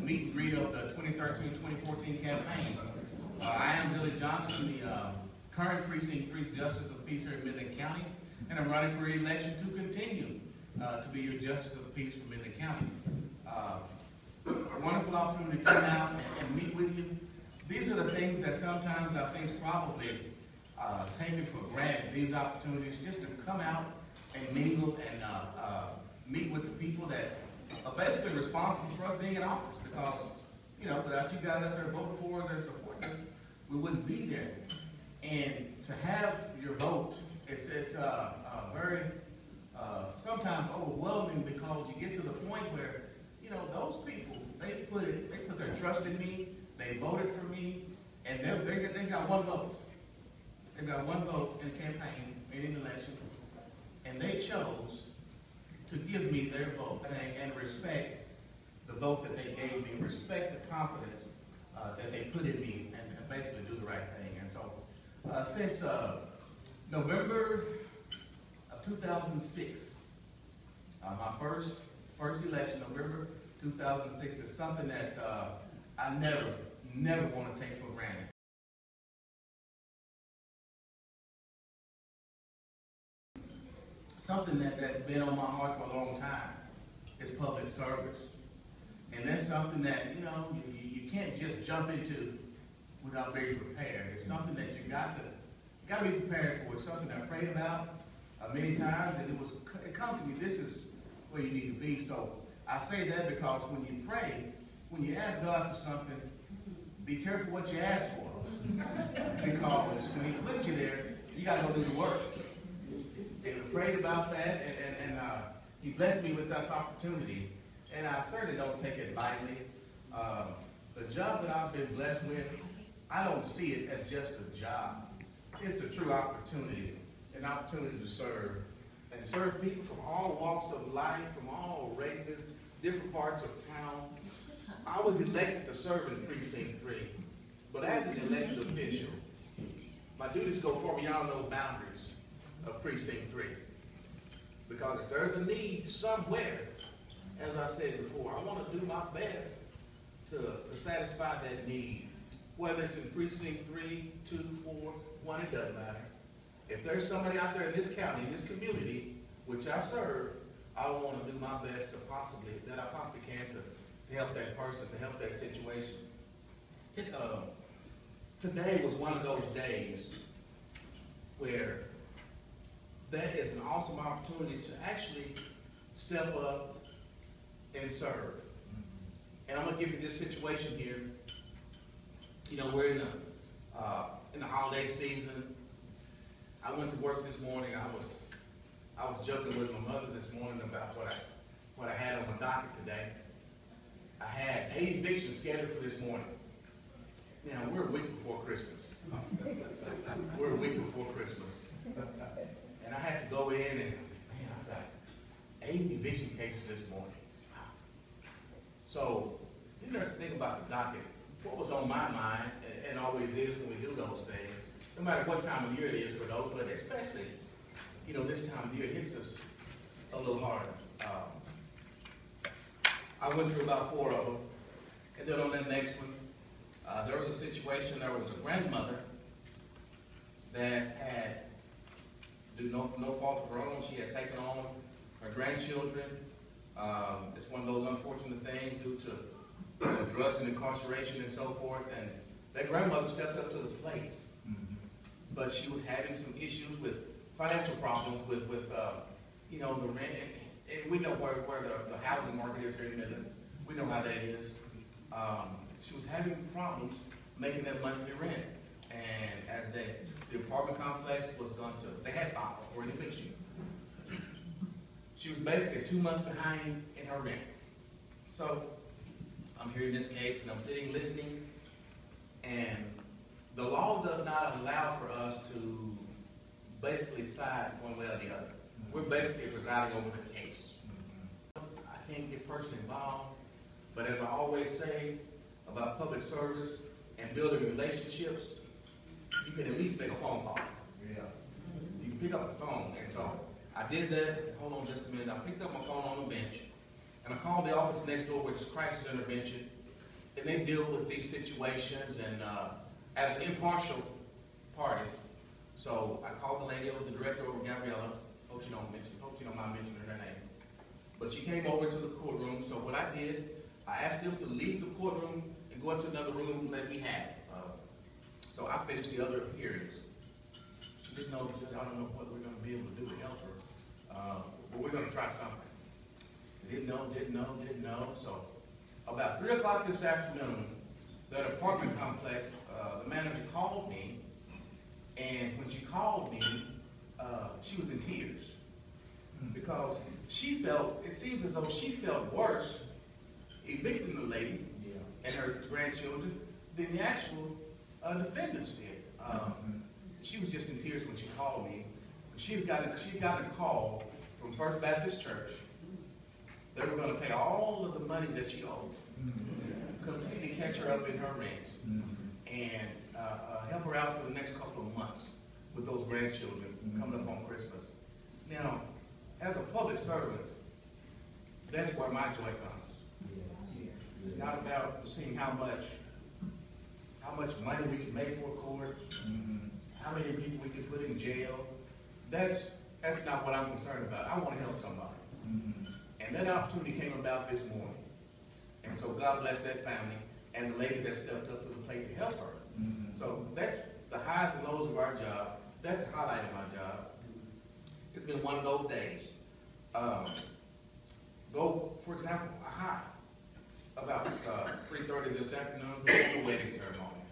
meet and greet of the 2013-2014 campaign. I am Billy Johnson, the current Precinct 3 Justice of the Peace here in Midland County, and I'm running for election to continue to be your Justice of the Peace for Midland County. A wonderful opportunity to come out and meet with you. These are the things that sometimes I think probably taken for granted, these opportunities just to come out and mingle and meet with the people that are basically responsible for us being in office, because, you know, without you guys out there voting for us and supporting us, we wouldn't be there. And to have your vote, it's very sometimes overwhelming, because you get to the point where, you know, those people, they put their trust in me, they voted for me, and they got one vote. They got one vote in a campaign, in an election, and they chose to give me their vote and respect the vote that they gave me, respect the confidence that they put in me, and basically do the right thing. And so since November of 2006, my first election, November 2006, is something that I never want to take for granted. Something that's been on my heart for a long time is public service. And that's something that, you know, you can't just jump into without being prepared. It's something that you got to be prepared for. It's something I prayed about many times, and it comes to me, this is where you need to be. So I say that because when you pray, when you ask God for something, be careful what you ask for. Because when he puts you there, you got to go do the work. And we prayed about that, and he blessed me with this opportunity. And I certainly don't take it lightly. The job that I've been blessed with, I don't see it as just a job. It's a true opportunity, an opportunity to serve. And serve people from all walks of life, from all races, different parts of town. I was elected to serve in Precinct 3. But as an elected official, my duties go for me. Y'all know boundaries of Precinct 3. Because if there's a need somewhere, as I said before, I want to do my best to satisfy that need. Whether it's in Precinct 3, 2, 4, 1, it doesn't matter. If there's somebody out there in this county, in this community, which I serve, I want to do my best that I possibly can to help that person, to help that situation. Today was one of those days where that is an awesome opportunity to actually step up and serve. And I'm going to give you this situation here. You know, we're in the holiday season. I went to work this morning. I was joking with my mother this morning about what I had on my docket today. I had 8 evictions scheduled for this morning. Now, we're a week before Christmas. We're a week before Christmas. And I had to go in and, man, I've got 8 eviction cases this morning. So, you know, think about the docket. What was on my mind, and always is when we do those things, no matter what time of year it is for those, but especially, you know, this time of year, it hits us a little harder. I went through about 4 of them, and then on that next one, there was a situation, there was a grandmother that had, due no fault of her own, she had taken on her grandchildren. It's one of those unfortunate things due to drugs and incarceration and so forth, and that grandmother stepped up to the plate. But she was having some issues with financial problems with you know, the rent, and we know where the housing market is here in Midland. We know how that is. She was having problems making that monthly rent, and as the apartment complex was going to, they had filed for an eviction. She was basically 2 months behind in her rent. So I'm hearing this case, and I'm sitting listening, and the law does not allow for us to basically side one way or the other. We're basically presiding over the case. I can't get personally involved, but as I always say about public service and building relationships, you can at least make a phone call. Yeah. You can pick up the phone, and so I did that. I said, hold on just a minute. I picked up my phone on the bench, and I called the office next door, which is crisis intervention, and they deal with these situations and as impartial parties. So I called the lady over, the director over, Gabriella. Hope you don't mind mentioning her name. But she came over to the courtroom. So what I did, I asked them to leave the courtroom and go into another room that we had. So I finished the other hearings. She didn't know, I don't know what we're going to be able to do to help her, but we're going to try something. Didn't know. So about 3 o'clock this afternoon, that apartment complex, the manager called me, and when she called me, she was in tears because she felt, it seems as though she felt worse evicting the lady and her grandchildren than the actual defendants did. She was just in tears when she called me. She had gotten a call from First Baptist Church. They were going to pay all of the money that she owed, completely catch her up in her rent, and help her out for the next couple of months with those grandchildren coming up on Christmas. Now, as a public servant, that's where my joy comes. It's not about seeing how much money we can make for a court, how many people we can put in jail. That's not what I'm concerned about. I want to help somebody. And that opportunity came about this morning. And so God bless that family and the lady that stepped up to the plate to help her. So that's the highs and lows of our job. That's the highlight of my job. It's been one of those days. For example, a high. About 3:30 this afternoon, we had a wedding ceremony.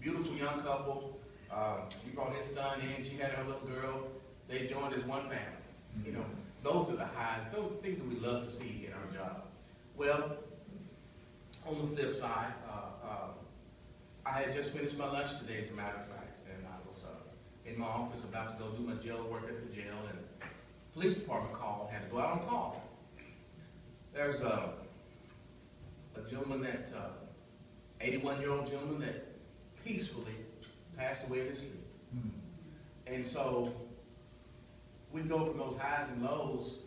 Beautiful young couple. He brought his son in. She had her little girl. They joined as one family. You know, those are the highs. Those are things that we love to see in our job. Well, on the flip side, I had just finished my lunch today, as a matter of fact, and I was in my office about to go do my jail work at the jail, and the police department called, had to go out on call. There's a gentleman that, 81-year-old gentleman that peacefully passed away in his sleep. And so we go from those highs and lows,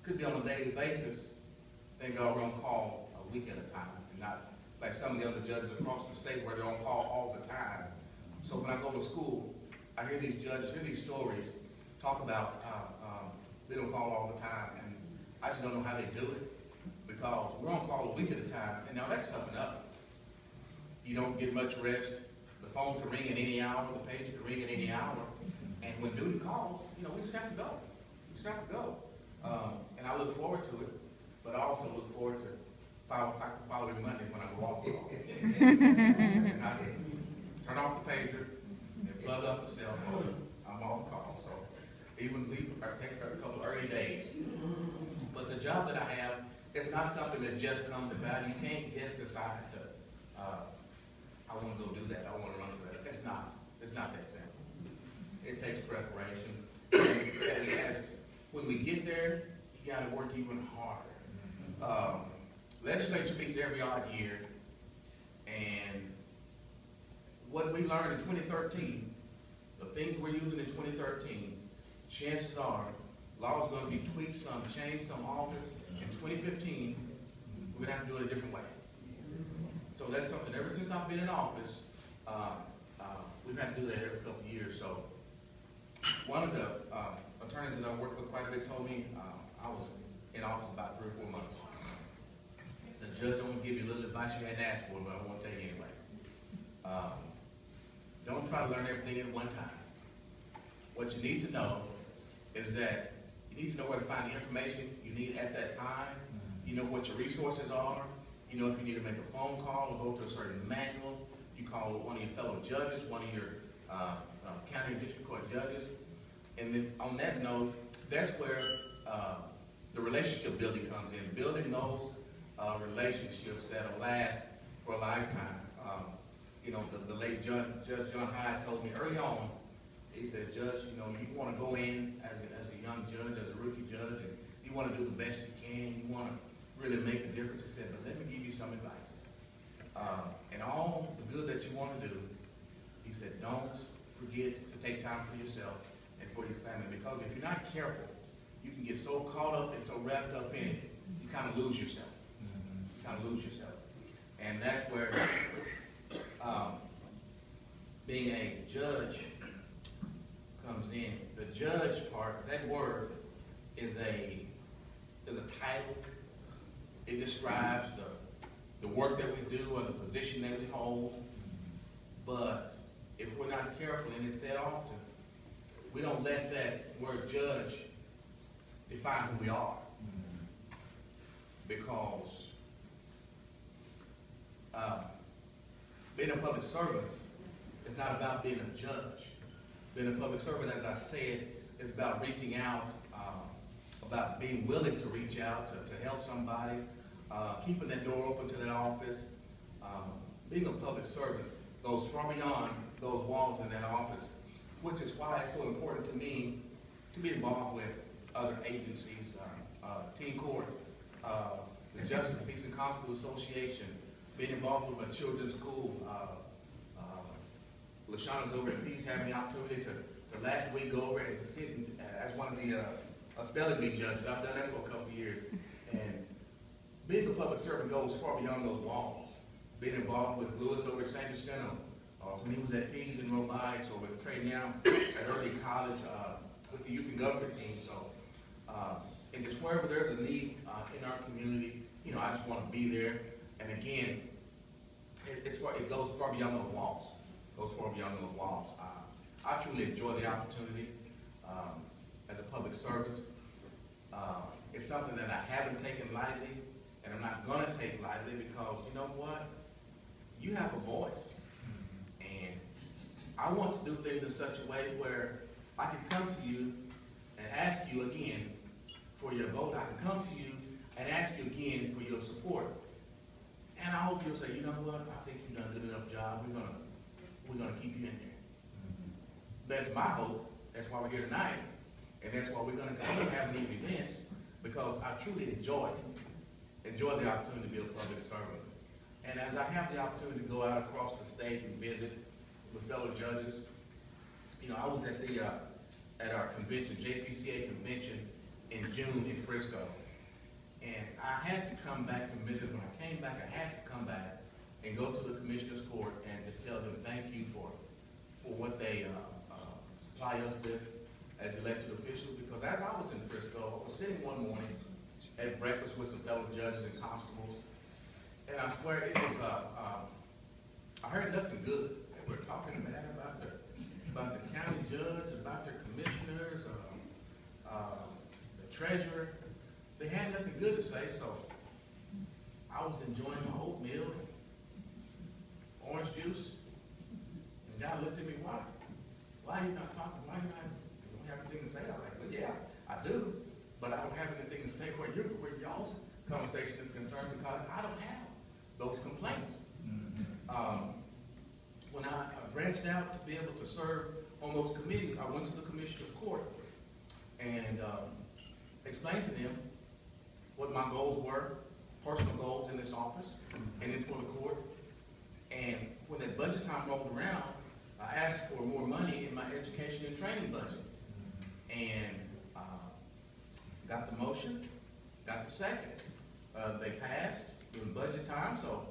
could be on a daily basis, then go on call a week at a time, and not like some of the other judges across the state where they're on call all the time. So when I go to school, I hear these judges, hear these stories, talk about they don't call all the time, and I just don't know how they do it, because we're on call a week at a time, and now that's up and up. You don't get much rest. The phone can ring at any hour, the pager can ring at any hour, and when duty calls, you know, we just have to go. We just have to go. And I look forward to it, but I also look forward to following Monday when I go off call. And I turn off the pager and plug up the cell phone. I'm off call. So even I take a couple early days. But the job that I have is not something that just comes about. You can't just decide to, I want to go do that. I want to run for that. It's not that simple. It takes preparation. And when we get there, you got to work even harder. Legislature meets every odd year, and what we learned in 2013, the things we're using in 2013, chances are law is going to be tweaked, some changed, some altered. In 2015, we're going to have to do it a different way. So that's something, ever since I've been in office, we've had to do that every couple of years. So one of the attorneys that I've worked with quite a bit told me, I was in office about 3 or 4 months. The judge only give you a little advice you hadn't asked for, but I won't tell you anyway. Don't try to learn everything at one time. What you need to know is that you need to know where to find the information you need at that time. You know what your resources are. You know if you need to make a phone call or go to a certain manual. You call one of your fellow judges, one of your county and district court judges. And then on that note, that's where the relationship building comes in. Building those relationships that'll last for a lifetime. You know, the late Judge John Hyde told me early on, he said, Judge, you know, you want to go in as a young judge, as a rookie judge, and you want to do the best you can. You want to really make a difference. He said, but let me give you some advice. And all the good that you want to do, he said, don't forget to take time for yourself and for your family. Because if you're not careful, you can get so caught up and so wrapped up in it, you kind of lose yourself. You kind of lose yourself. And that's where being a judge comes in. The judge part, that word is a title. It describes the work that we do or the position that we hold. But if we're not careful, and it's said often, we don't let that word judge define who we are. Because being a public servant is not about being a judge. Being a public servant, as I said, is about reaching out, about being willing to reach out to help somebody, keeping that door open to that office. Being a public servant goes far beyond those walls in that office, which is why it's so important to me to be involved with other agencies, teen court, the Justice, Peace, and Constable Association, being involved with a children's school. LaShawna's over at Peace had the opportunity to last week go over and sit as one of the spelling bee judges. I've done that for a couple of years. And being a public servant goes far beyond those walls. Being involved with Lewis over at St. Jacinto, when he was at Peace and Robotics, or with Trey now at Early College, with the Youth and Government team. So, and just wherever there's a need in our community, you know, I just want to be there. And again, it goes far beyond those walls. It goes far beyond those walls. I truly enjoy the opportunity as a public servant. It's something that I haven't taken lightly, and I'm not going to take lightly, because you know what? You have a voice. And I want to do things in such a way where I can come to you and ask you again for your vote. I can come to you and ask you again for your support. And I hope you'll say, you know what, I think you've done a good enough job. We're gonna keep you in there. That's my hope. That's why we're here tonight. And that's why we're gonna continue having these events, because I truly enjoy the opportunity to be a public servant. And as I have the opportunity to go out across the state and visit with fellow judges, you know, I was at our convention, JPCA convention in June in Frisco. And I had to come back to Midland. When I came back, I had to come back and go to the commissioner's court and just tell them thank you for what they supply us with as elected officials. Because as I was in Frisco, I was sitting one morning at breakfast with some fellow judges and constables, and I swear it was, I heard nothing good. They were talking bad about the county judge, about their commissioners, the treasurer. They had nothing good to say, so I was enjoying my oatmeal and orange juice, and God looked at me, why are you not talking? Why you don't have anything to say? I was like, well, yeah, I do, but I don't have anything to say where y'all's conversation is concerned, because I don't have those complaints. When I branched out to be able to serve on those committees, I went to the commissioner's court and explained to them what my goals were, personal goals in this office and in for the court. And when that budget time rolled around, I asked for more money in my education and training budget. And got the motion, got the second. They passed during budget time, so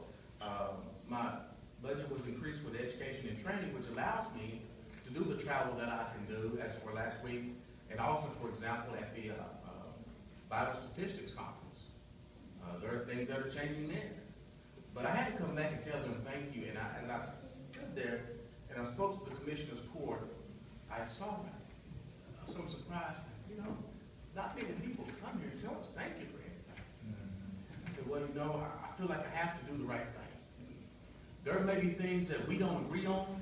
my budget was increased for the education and training, which allows me to do the travel that I can do, as for last week, and also, for example, at the Bible Statistics Conference. There are things that are changing there. But I had to come back and tell them thank you, and as I stood there and I spoke to the commissioner's court, I saw some surprise. You know, not many people come here and tell us thank you for anything. I said, well, you know, I feel like I have to do the right thing. There may be things that we don't agree on.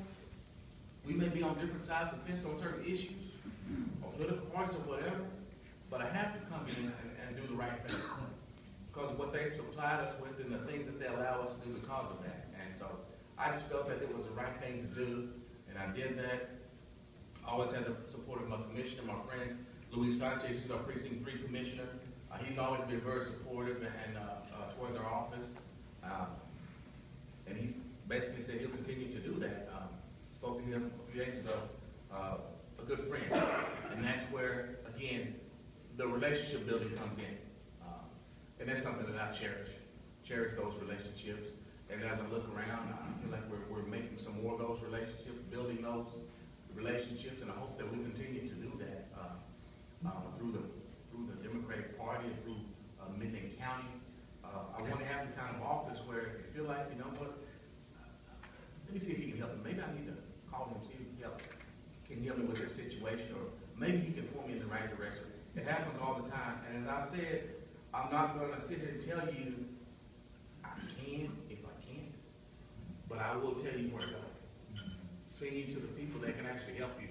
We may be on different sides of the fence on certain issues, or political parties or whatever, but I have to come in and do the right thing, because of what they've supplied us with and the things that they allow us to do because of that. And so I just felt that it was the right thing to do, and I did that. I always had the support of my commissioner, my friend, Luis Sanchez. He's our Precinct 3 commissioner. He's always been very supportive and towards our office. And he basically said he'll continue to do that. Spoke to him a few days ago, a good friend. And that's where, again, the relationship building comes in. And that's something that I cherish those relationships. And as I look around, I feel like we're making some more of those relationships, building those relationships, and I hope that we continue to do that through the Democratic Party and through Midland County. I want to have the kind of office where you feel like, you know what, let me see if he can help me. Maybe I need to call him, see if he can help me with their situation, or maybe he can point me in the right direction. It happens all the time, and as I've said, I'm not going to sit here and tell you I can if I can't, but I will tell you where to go. Send you to the people that can actually help you,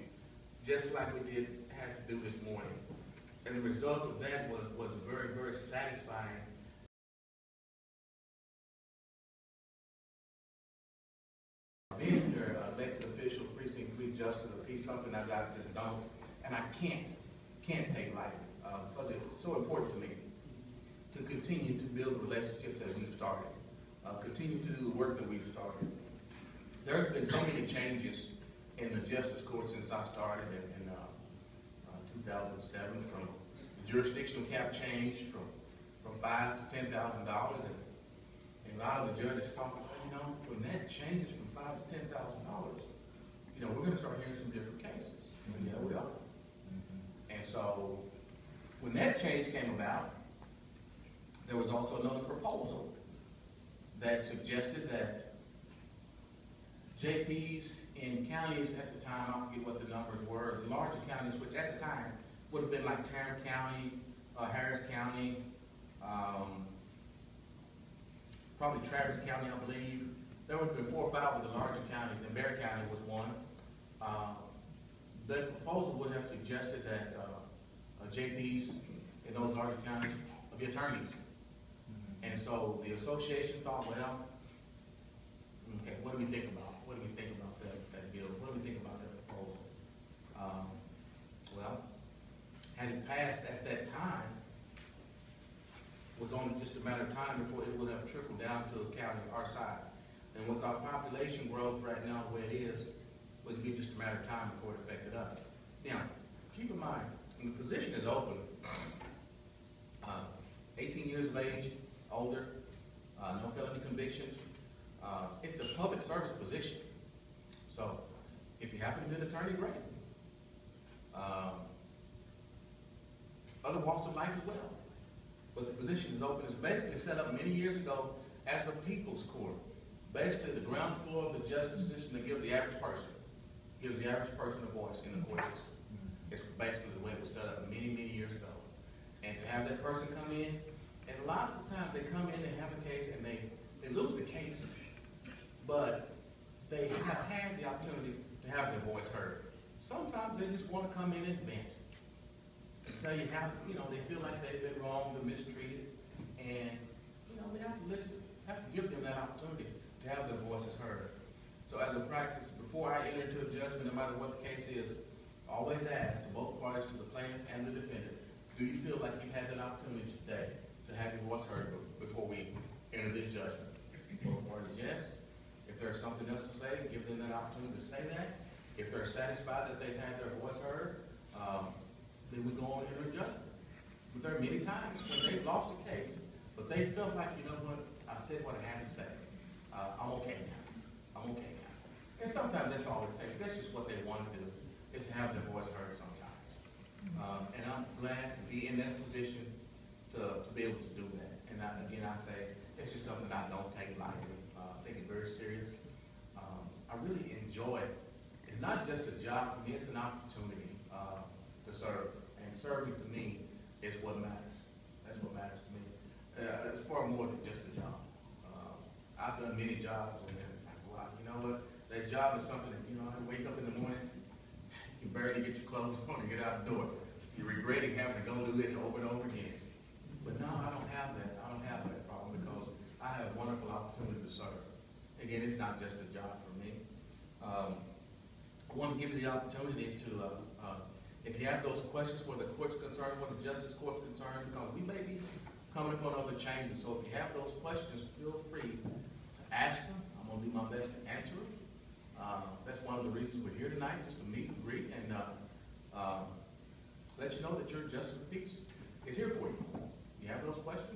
just like we had to do this morning. And the result of that was very, very satisfying. Being your elected official, precinct 3 justice of the peace, something that I just don't, and I can't take lightly, because it's so important to me to continue to build relationships that we've started, continue to do the work that we've started. There's been so many changes in the justice court since I started in 2007, from jurisdictional cap change from $5,000 to $10,000, and a lot of the judges talk about, you know, when that changes from $5,000 to $10,000, you know, we're going to start hearing some different cases. And yeah, we are. And so, when that change came about, there was also another proposal that suggested that JPs in counties at the time, I forget what the numbers were, the larger counties, which at the time would have been like Tarrant County, Harris County, probably Travis County, I believe. There would have been 4 or 5 of the larger counties, and Berry County was one. The proposal would have suggested that JPs in those larger counties would be attorneys. And so the association thought, well, okay, what do we think about? What do we think about that bill? What do we think about that proposal? Well, had it passed at that time, it was only just a matter of time before it would have trickled down to a county our size. And with our population growth right now the way it is, it would be just a matter of time before it affected us. Now, keep in mind, when the position is open, 18 years of age, older, no felony convictions, it's a public service position. So, if you happen to be an attorney, great. Other walks of life as well. But the position is open. It's basically set up many years ago as a people's court. Basically, the ground floor of the justice system that gives the average person a voice in the court system. It's basically the way it was set up many, many years ago. And to have that person come in, and lots of times they come in, they have a case, and they lose the case, but they have had the opportunity to have their voice heard. Sometimes they just want to come in and vent and tell you how, you know, they feel like they've been wronged or mistreated, and, you know, we have to listen, have to give them that opportunity to have their voices heard. So as a practice, before I enter into a judgment, no matter what the case is, always ask to both parties, to the plaintiff and the defendant, do you feel like you've had that opportunity today to have your voice heard before we enter this judgment? Both parties, yes. If there's something else to say, give them that opportunity to say that. If they're satisfied that they've had their voice heard, then we go on to enter a judgment. But there are many times when they've lost a case, but they felt like, you know what, I said what I had to say. I'm okay now. I'm okay now. And sometimes that's all it takes. That's just what they want to do, is to have their voice heard sometimes. And I'm glad to be in that position to be able to do that. And again, I say, it's just something I don't take lightly. I take it very serious. I really enjoy it. It's not just a job for me, it's an opportunity to serve. And serving to me is what matters. That's what matters to me. It's far more than just a job. I've done many jobs, and wow, you know what? That job is something that, you know, I wake up in the morning, you can barely get your clothes on and get out the door. You're regretting having to go do this over and over again. But no, I don't have that. I don't have that problem because I have a wonderful opportunity to serve. Again, it's not just a job for me. I want to give you the opportunity to, if you have those questions where the court's concerned, where the justice court's concerned, because we may be coming upon other changes. So if you have those questions, feel free to ask them. I'm going to do my best to answer them. That's one of the reasons we're here tonight, just to meet and greet and let you know that your justice of peace is here for you. You have those questions?